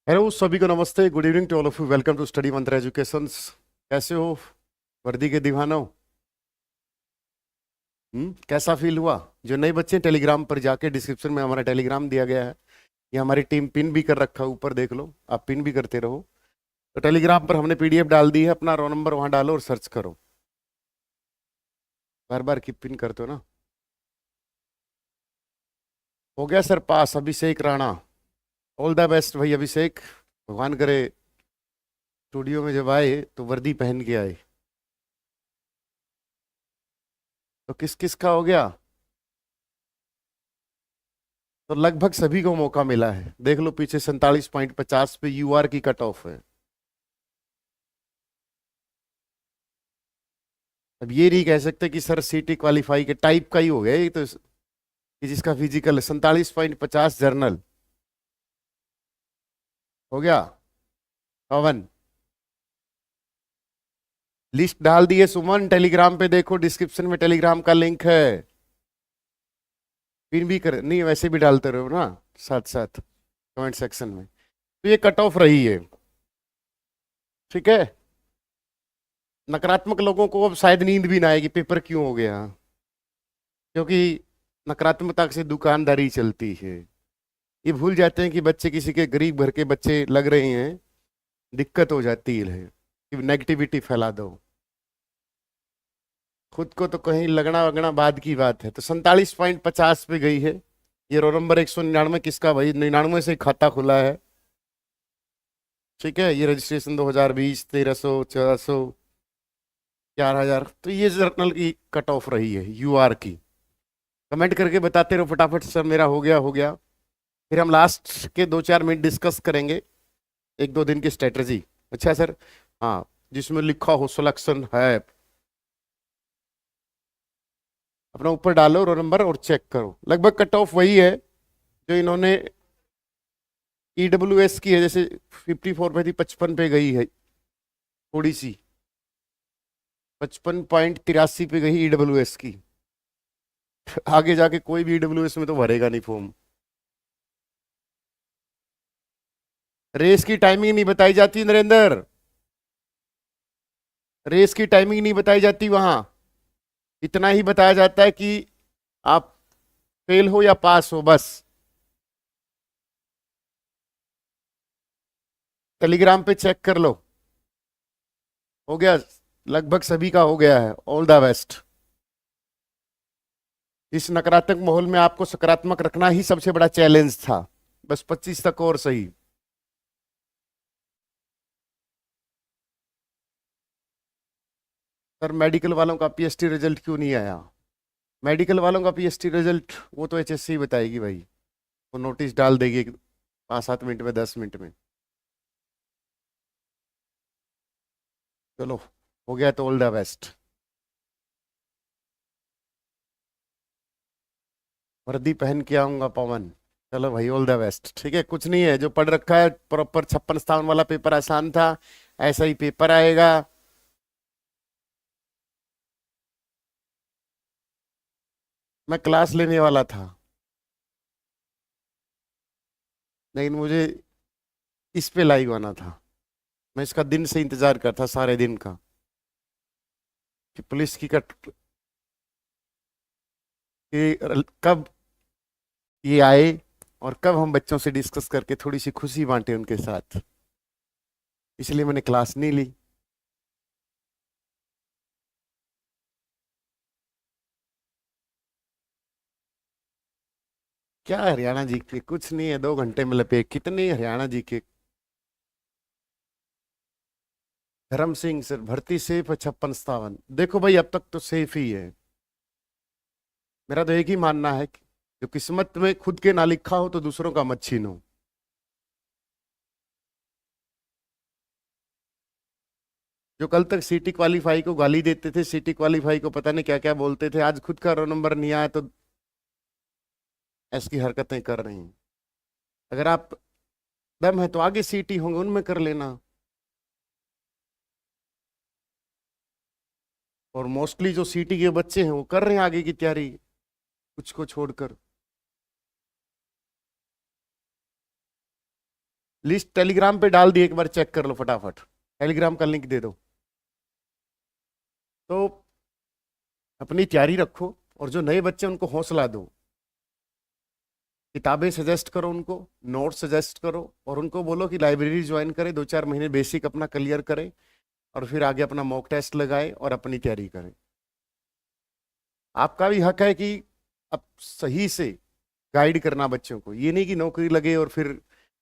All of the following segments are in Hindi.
हेलो सभी को नमस्ते, good evening to all of you. Welcome to study Mantra educations. कैसे हो वर्दी के दीवानों? कैसा फील हुआ? जो नए बच्चे टेलीग्राम पर जाके डिस्क्रिप्शन में हमारा टेलीग्राम दिया गया है, ये हमारी टीम पिन भी कर रखा है, ऊपर देख लो, आप पिन भी करते रहो। तो टेलीग्राम पर हमने पीडीएफ डाल दी है, अपना रोल नंबर वहां डालो और सर्च करो। बार बार की पिन करते हो ना। हो गया sir pass Abhishek Rana. All the best भाई अभिषेक। भगवान करे स्टूडियो में जब आए तो वर्दी पहन के आए। तो किस किस का हो गया? तो लगभग सभी को मौका मिला है, देख लो पीछे 47.50 पे यूआर की कट ऑफ है। अब ये नहीं कह सकते कि सर सीटी क्वालिफाई के टाइप का ही हो गया ये तो, कि जिसका फिजिकल है 47.50 जर्नल हो गया। पवन लिस्ट डाल दिए सुमन, टेलीग्राम पे देखो, डिस्क्रिप्शन में टेलीग्राम का लिंक है। पिन भी कर, नहीं वैसे भी डालते रहो ना साथ साथ कमेंट सेक्शन में। तो ये कट ऑफ रही है, ठीक है। नकारात्मक लोगों को अब शायद नींद भी ना आएगी पेपर क्यों हो गया, क्योंकि नकारात्मकता से दुकानदारी चलती है। ये भूल जाते हैं कि बच्चे किसी के गरीब घर के बच्चे लग रहे हैं, दिक्कत हो जाती है कि नेगेटिविटी फैला दो। खुद को तो कहीं लगना वगना बाद की बात है। तो 47.50 पे गई है। ये रोल नंबर 199 किसका भाई? 99 से ही खाता खुला है, ठीक है। ये रजिस्ट्रेशन 2020 1300 1400 4000। तो ये जर्नल की कट ऑफ रही है यूआर की। कमेंट करके बताते रहो फटाफट, सर मेरा हो गया हो गया। फिर हम लास्ट के 2-4 मिनट डिस्कस करेंगे एक दो दिन की स्ट्रेटजी। अच्छा सर, हाँ, जिसमें लिखा हो सिलेक्शन है अपना ऊपर डालो रोल नंबर और चेक करो। लगभग कट ऑफ वही है जो इन्होंने ईडब्ल्यूएस की है, जैसे 54 पे थी 55 पे गई है थोड़ी सी, 55.83 पे गई ईडब्ल्यूएस की। आगे जाके कोई भी ईडब्ल्यूएस में तो भरेगा नहीं फॉर्म। रेस की टाइमिंग नहीं बताई जाती नरेंद्र, रेस की टाइमिंग नहीं बताई जाती वहां। इतना ही बताया जाता है कि आप फेल हो या पास हो, बस। टेलीग्राम पे चेक कर लो। हो गया, लगभग सभी का हो गया है। All the best. इस नकारात्मक माहौल में आपको सकारात्मक रखना ही सबसे बड़ा चैलेंज था। बस 25 तक और सही। सर मेडिकल वालों का पीएसटी रिजल्ट क्यों नहीं आया? मेडिकल वालों का पीएसटी रिजल्ट वो तो एचएससी बताएगी भाई, वो नोटिस डाल देगी 5-7 मिनट में, 10 मिनट में। चलो हो गया तो ऑल द बेस्ट। वर्दी पहन के आऊंगा पवन। चलो भाई ऑल द बेस्ट, ठीक है। कुछ नहीं है, जो पढ़ रखा है प्रॉपर 56 वाला पेपर आसान था, ऐसा ही पेपर आएगा। मैं क्लास लेने वाला था, लेकिन मुझे इस पे लाइव आना था। मैं इसका दिन से इंतजार करता, सारे दिन का, कि पुलिस की कट कि कब ये आए और कब हम बच्चों से डिस्कस करके थोड़ी सी खुशी बांटे उनके साथ। इसलिए मैंने क्लास नहीं ली। क्या हरियाणा जी के, कुछ नहीं है, 2 घंटे में लपेट। कितने हरियाणा जी के? धर्म सिंह सर, भर्ती सेफ है 56-57। देखो भाई अब तक तो सेफ ही है। मेरा तो एक ही मानना है कि जो किस्मत में खुद के ना लिखा हो तो दूसरों का मत छीनो। जो कल तक सीटी क्वालीफाई को गाली देते थे, सीटी क्वालीफाई को पता नहीं क्या क्या बोलते थे, आज खुद का रोल नंबर नहीं आया तो ऐसी हरकतें कर रहे हैं। अगर आप दम है तो आगे सीटी होंगे उनमें कर लेना। और मोस्टली जो सीटी के बच्चे हैं वो कर रहे हैं आगे की तैयारी, कुछ को छोड़कर। लिस्ट टेलीग्राम पे डाल दी, एक बार चेक कर लो फटाफट, टेलीग्राम का लिंक दे दो। तो अपनी तैयारी रखो, और जो नए बच्चे उनको हौसला दो, किताबें सजेस्ट करो उनको, नोट सजेस्ट करो, और उनको बोलो कि लाइब्रेरी ज्वाइन करें, 2-4 महीने बेसिक अपना क्लियर करें, और फिर आगे अपना मॉक टेस्ट लगाए और अपनी तैयारी करें। आपका भी हक है कि अब सही से गाइड करना बच्चों को, ये नहीं कि नौकरी लगे और फिर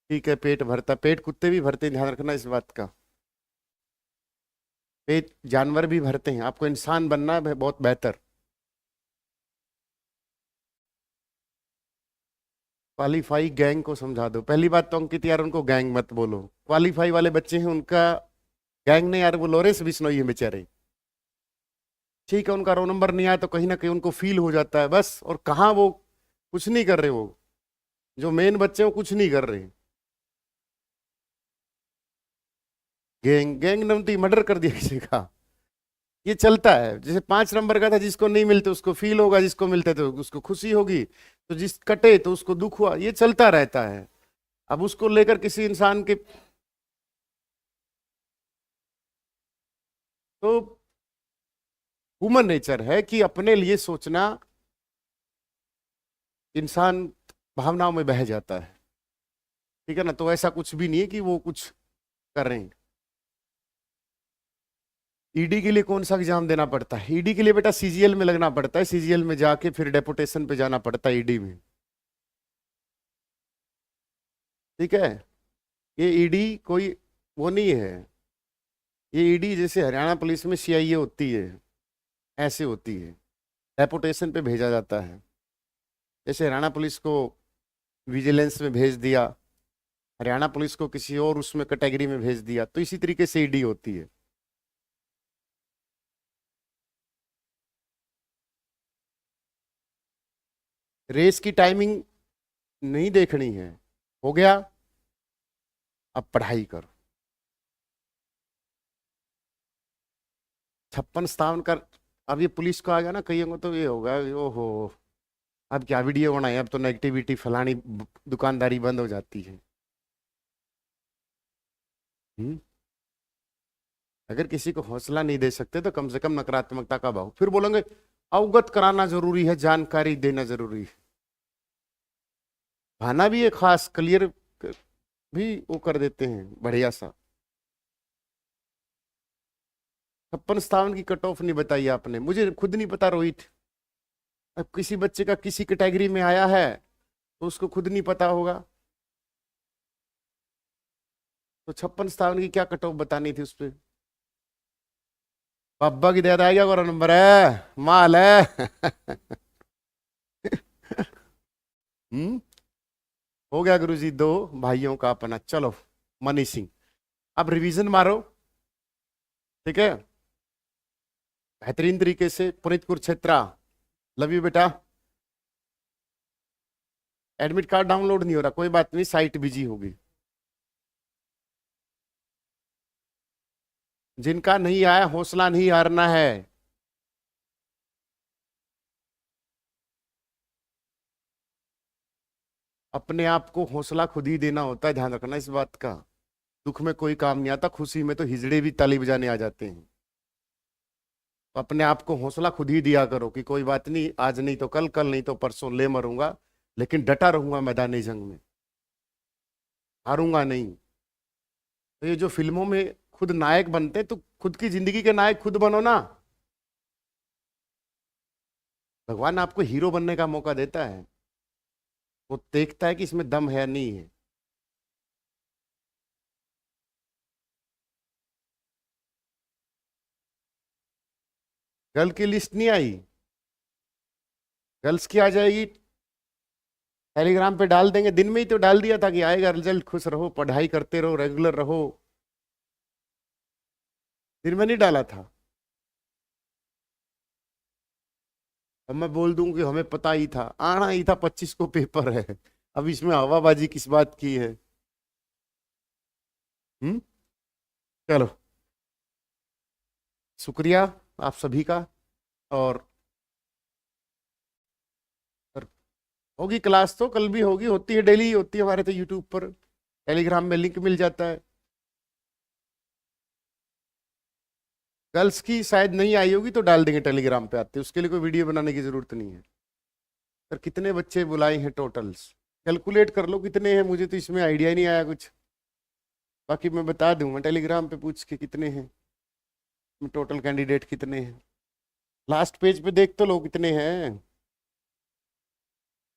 ठीक है पेट भरता, पेट कुत्ते भी भरते हैं, ध्यान रखना इस बात का, पेट जानवर भी भरते हैं, आपको इंसान बनना है बहुत बेहतर। क्वालीफाई गैंग को समझा दो। पहली बात तो अंकित यार उनको गैंग मत बोलो, क्वालीफाई वाले बच्चे हैं उनका गैंग नहीं यार, वो लोरेंस बिश्नोई है बेचारे। ठीक है उनका रोल नंबर नहीं आया तो कहीं ना कहीं उनको फील हो जाता है बस, और कहाँ वो कुछ नहीं कर रहे, वो जो मेन बच्चे हैं वो कुछ नहीं कर रहे। गैंग गैंग नमती मर्डर कर दिया किसी का, ये चलता है। जैसे 5 नंबर का था, जिसको नहीं मिलते उसको फील होगा, जिसको मिलते तो उसको खुशी होगी, तो जिस कटे तो उसको दुख हुआ, ये चलता रहता है। अब उसको लेकर किसी इंसान के, तो ह्यूमन नेचर है कि अपने लिए सोचना, इंसान भावनाओं में बह जाता है, ठीक है ना। तो ऐसा कुछ भी नहीं है कि वो कुछ कर रहे हैं। ईडी के लिए कौन सा एग्जाम देना पड़ता है? ईडी के लिए बेटा सीजीएल में लगना पड़ता है, सीजीएल में जाके फिर डेपुटेशन पे जाना पड़ता है ईडी में, ठीक है। ये ईडी कोई वो नहीं है, ये ईडी जैसे हरियाणा पुलिस में सीआईए होती है, ऐसे होती है, डेपुटेशन पे भेजा जाता है। जैसे हरियाणा पुलिस को विजिलेंस में भेज दिया, हरियाणा पुलिस को किसी और उसमें कैटेगरी में भेज दिया, तो इसी तरीके से ईडी होती है। रेस की टाइमिंग नहीं देखनी है, हो गया, अब पढ़ाई करो। 56-57 का, अब ये पुलिस को आ गया ना कईयों को, तो ये होगा ओहो अब क्या वीडियो बनाए, अब तो नेगेटिविटी फलानी दुकानदारी बंद हो जाती है। हम्म। अगर किसी को हौसला नहीं दे सकते तो कम से कम नकारात्मकता का भाव, फिर बोलेंगे अवगत कराना जरूरी है, जानकारी देना जरूरी है, भाना भी है खास क्लियर भी वो कर देते हैं बढ़िया सा। 56-57 की कट ऑफ नहीं बताई आपने, मुझे खुद नहीं पता रोहित। अब किसी बच्चे का किसी कैटेगरी में आया है तो उसको खुद नहीं पता होगा, तो 56-57 की क्या कट ऑफ बतानी थी उस पर? पापा की दया आएगा और नंबर है माल है। हम्म। हो गया गुरुजी, दो भाइयों का अपना, चलो मनी सिंह, अब रिवीजन मारो, ठीक है, बेहतरीन तरीके से। पुनीत कुरुक्षेत्रा, लव यू बेटा। एडमिट कार्ड डाउनलोड नहीं हो रहा, कोई बात नहीं, साइट बिजी होगी। जिनका नहीं आया हौसला नहीं हारना है। अपने आप को हौसला खुद ही देना होता है, ध्यान रखना इस बात का। दुख में कोई काम नहीं आता, खुशी में तो हिजड़े भी ताली बजाने आ जाते हैं। तो अपने आप को हौसला खुद ही दिया करो कि कोई बात नहीं, आज नहीं तो कल, कल नहीं तो परसों ले मरूंगा, लेकिन डटा रहूंगा मैदानी जंग में, हारूंगा नहीं। तो ये जो फिल्मों में खुद नायक बनते, तो खुद की जिंदगी के नायक खुद बनो ना। भगवान आपको हीरो बनने का मौका देता है, वो देखता है कि इसमें दम है नहीं है। गर्ल की लिस्ट नहीं आई, गर्ल्स की आ जाएगी, टेलीग्राम पे डाल देंगे, दिन में ही तो डाल दिया था कि आएगा रिजल्ट, खुश रहो, पढ़ाई करते रहो, रेगुलर रहो। दिन में नहीं डाला था, अब मैं बोल दूं कि हमें पता ही था, आना ही था, 25 को पेपर है, अब इसमें हवाबाजी किस बात की है? हम्म। चलो, शुक्रिया आप सभी का। और और होगी क्लास, तो कल भी होगी, होती है डेली होती है हमारे तो यूट्यूब पर। टेलीग्राम में लिंक मिल जाता है। गर्ल्स की शायद नहीं आई होगी तो डाल देंगे, टेलीग्राम पे आते, उसके लिए कोई वीडियो बनाने की जरूरत नहीं है। सर कितने बच्चे बुलाए हैं टोटल्स, कैलकुलेट कर लो कितने हैं, मुझे तो इसमें आइडिया ही नहीं आया कुछ। बाकी मैं बता दूंगा टेलीग्राम पे पूछ के कितने हैं, टोटल कैंडिडेट कितने हैं। लास्ट पेज पे देख तो लो कितने हैं,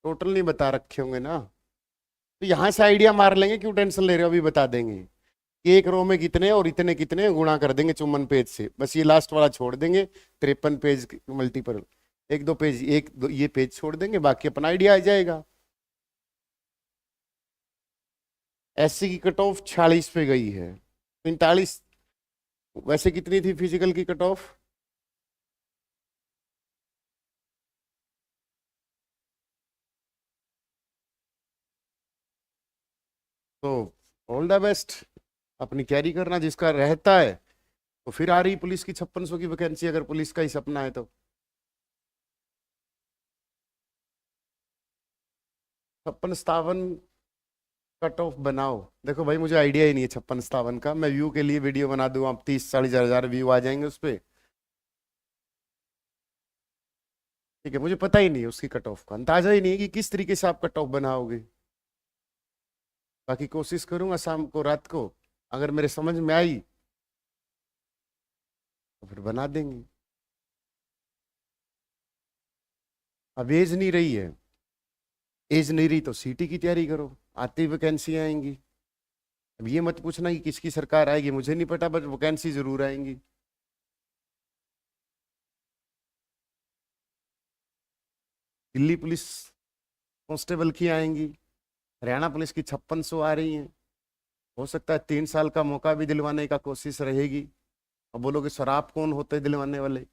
टोटल नहीं बता रखे होंगे ना, तो यहाँ से आइडिया मार लेंगे, क्यों टेंशन ले रहे हो, अभी बता देंगे कि एक रो में कितने और इतने कितने गुणा कर देंगे 54 पेज से, बस ये लास्ट वाला छोड़ देंगे 53 पेज मल्टीपल, एक दो पेज, एक दो ये पेज छोड़ देंगे, बाकी अपना आइडिया आ जाएगा। एससी की कट ऑफ 46 पे गई है, 45। वैसे कितनी थी फिजिकल की कट ऑफ? तो ऑल द बेस्ट, अपनी कैरी करना, जिसका रहता है तो फिर आ रही पुलिस की 5600 की वैकेंसी, अगर पुलिस का ही सपना है तो 56-57 कट ऑफ बनाओ। देखो भाई मुझे आइडिया ही नहीं है 56-57 का, मैं व्यू के लिए वीडियो बना दूं, आप 30-40 हजार व्यू आ जाएंगे उस पर, ठीक है, मुझे पता ही नहीं है उसकी कट ऑफ का, अंदाजा ही नहीं है कि किस तरीके से आप कट ऑफ बनाओगे। बाकी कोशिश करूंगा शाम को रात को, अगर मेरे समझ में आई तो फिर बना देंगे। अब एज नहीं रही है, एज नहीं रही तो सीटी की तैयारी करो, आती वैकेंसी आएंगी। अब ये मत पूछना कि किसकी सरकार आएगी, मुझे नहीं पता, बट वैकेंसी जरूर आएंगी। दिल्ली पुलिस कांस्टेबल की आएंगी, हरियाणा पुलिस की 5600 आ रही हैं, हो सकता है 3 साल का मौका भी दिलवाने का कोशिश रहेगी। अब बोलोगे सर आप कौन होते हैं दिलवाने वाले,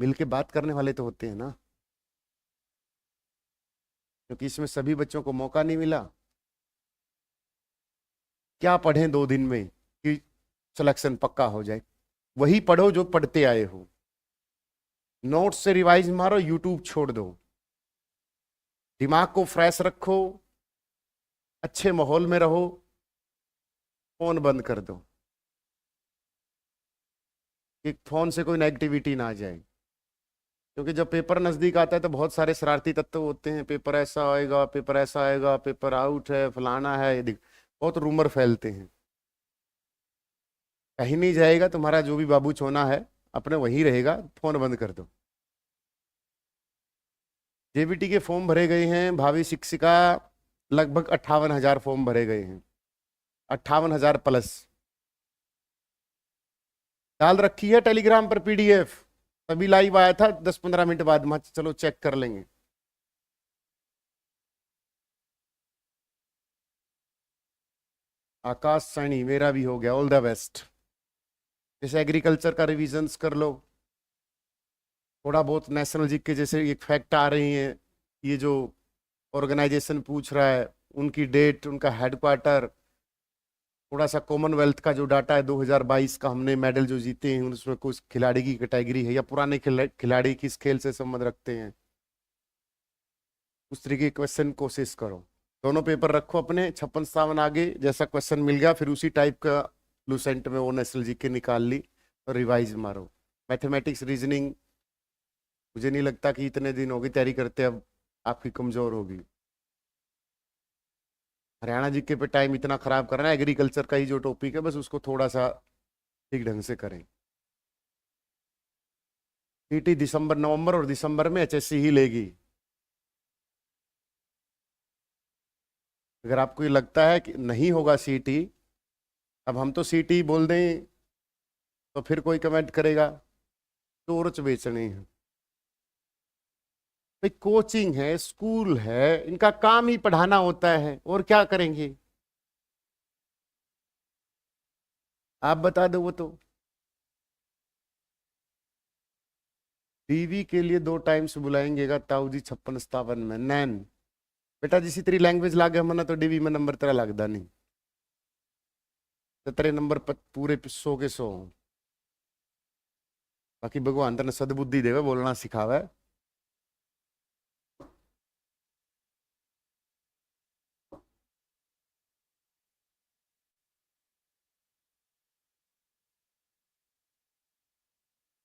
मिल के बात करने वाले तो होते हैं ना, क्योंकि इसमें सभी बच्चों को मौका नहीं मिला। क्या पढ़ें 2 दिन में कि सिलेक्शन पक्का हो जाए, वही पढ़ो जो पढ़ते आए हो, नोट्स से रिवाइज मारो, यूट्यूब छोड़ दो, दिमाग को फ्रेश रखो, अच्छे माहौल में रहो, फोन बंद कर दो कि फोन से कोई नेगेटिविटी ना आ जाए, क्योंकि जब पेपर नजदीक आता है तो बहुत सारे शरारती तत्व होते हैं, पेपर ऐसा आएगा, पेपर ऐसा आएगा, पेपर आउट है, फलाना है, ये बहुत रूमर फैलते हैं। कहीं नहीं जाएगा तुम्हारा जो भी बाबू छोना है, अपने वहीं रहेगा, फोन बंद कर दो। जेबीटी के फॉर्म भरे गए हैं, भावी शिक्षिका लगभग 58 हजार फॉर्म भरे गए हैं, 58 हजार प्लस। डाल रखी है टेलीग्राम पर पीडीएफ, तभी लाइव आया था 10-15 मिनट बाद, चलो चेक कर लेंगे। आकाश सैनी मेरा भी हो गया, ऑल द बेस्ट। जैसे एग्रीकल्चर का रिविजन्स कर लो, थोड़ा बहुत नेशनल जी के जैसे एक फैक्ट आ रही हैं, ये जो ऑर्गेनाइजेशन पूछ रहा है उनकी डेट, उनका हेडक्वार्टर, थोड़ा सा कॉमनवेल्थ का जो डाटा है 2022 का, हमने मेडल जो जीते हैं उसमें कुछ खिलाड़ी की कैटेगरी है या पुराने खिलाड़ी किस खेल से संबंध रखते हैं, उस तरीके के क्वेश्चन कोशिश करो। दोनों पेपर रखो अपने, 56-57 आगे जैसा क्वेश्चन मिल गया फिर उसी टाइप का लूसेंट में वो नेशनल जी के निकाल ली और रिवाइज मारो। मैथमेटिक्स रीजनिंग मुझे नहीं लगता कि इतने दिन हो गए तैयारी करते अब आपकी कमजोर होगी। हरियाणा जीके पे टाइम इतना खराब करना है, एग्रीकल्चर का ही जो टॉपिक है बस उसको थोड़ा सा ठीक ढंग से करें। सीटी दिसंबर नवंबर और दिसंबर में एचएससी ही लेगी। अगर आपको ये लगता है कि नहीं होगा सीटी, अब हम तो सीटी बोल दें तो फिर कोई कमेंट करेगा चोरच बेचने हैं। भाई कोचिंग है, स्कूल है, इनका काम ही पढ़ाना होता है, और क्या करेंगे आप बता दो। वो तो टीवी के लिए 2 टाइम्स बुलाएंगे ताऊ जी 56-57 में नैन, बेटा जिसी तेरी लैंग्वेज लागे हमने तो डीवी में नंबर तेरा लगता नहीं, तो तेरे नंबर पूरे 100 के 100। बाकी भगवान तेने सदबुद्धि देवे, बोलना सिखावे।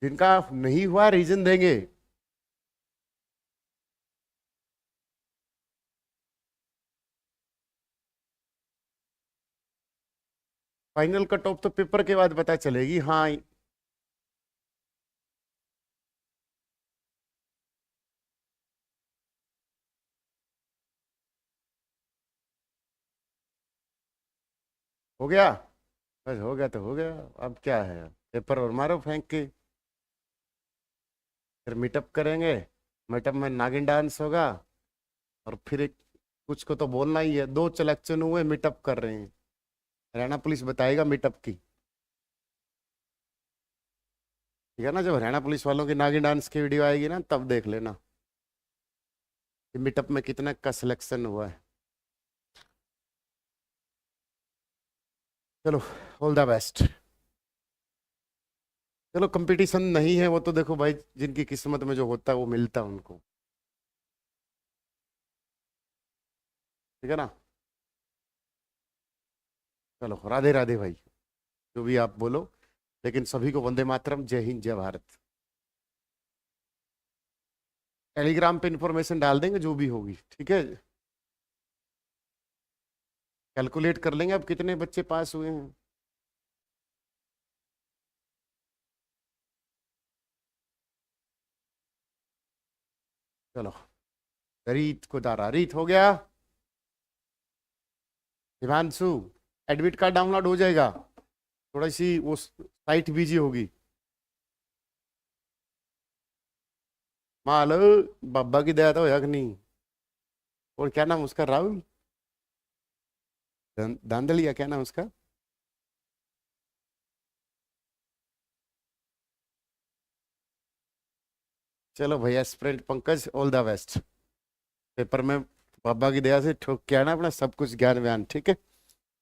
जिनका नहीं हुआ रीजन देंगे। फाइनल कट ऑफ तो पेपर के बाद पता चलेगी। हाँ, हो गया। बस हो गया तो हो गया, अब क्या है, पेपर और मारो फेंक के। फिर मीटअप करेंगे, मीटअप में नागिन डांस होगा, और फिर एक कुछ को तो बोलना ही है। 2 सिलेक्शन हुए, मीटअप कर रहे हैं। हरियाणा पुलिस बताएगा मीटअप की, ठीक है ना। जब हरियाणा पुलिस वालों की नागिन डांस की वीडियो आएगी ना, तब देख लेना कि मीटअप में कितने का सिलेक्शन हुआ है। चलो, ऑल द बेस्ट। चलो, कंपटीशन नहीं है वो तो देखो भाई, जिनकी किस्मत में जो होता है वो मिलता है उनको, ठीक है ना। चलो, राधे राधे भाई, जो भी आप बोलो, लेकिन सभी को वंदे मातरम, जय हिंद, जय भारत। टेलीग्राम पे इंफॉर्मेशन डाल देंगे जो भी होगी, ठीक है। कैलकुलेट कर लेंगे अब कितने बच्चे पास हुए हैं। चलो, रीत को दारा, रीत हो गया। हिमांशु, एडमिट कार्ड डाउनलोड हो जाएगा, थोड़ी सी वो साइट बिजी होगी। मालो, बाबा की दया तो होया कि नहीं। और क्या नाम उसका, राहुल धांधलिया, क्या नाम उसका। चलो भैया, sprint Pankaj, all the best. Paper में बाबा की दया से ठोक के आना अपना सब कुछ ज्ञान व्यान, ठीक है।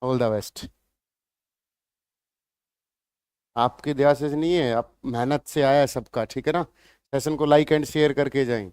All the best. आपकी दया से नहीं है, आप मेहनत से आया है सबका, ठीक है ना। सेशन को लाइक एंड शेयर करके जाएं।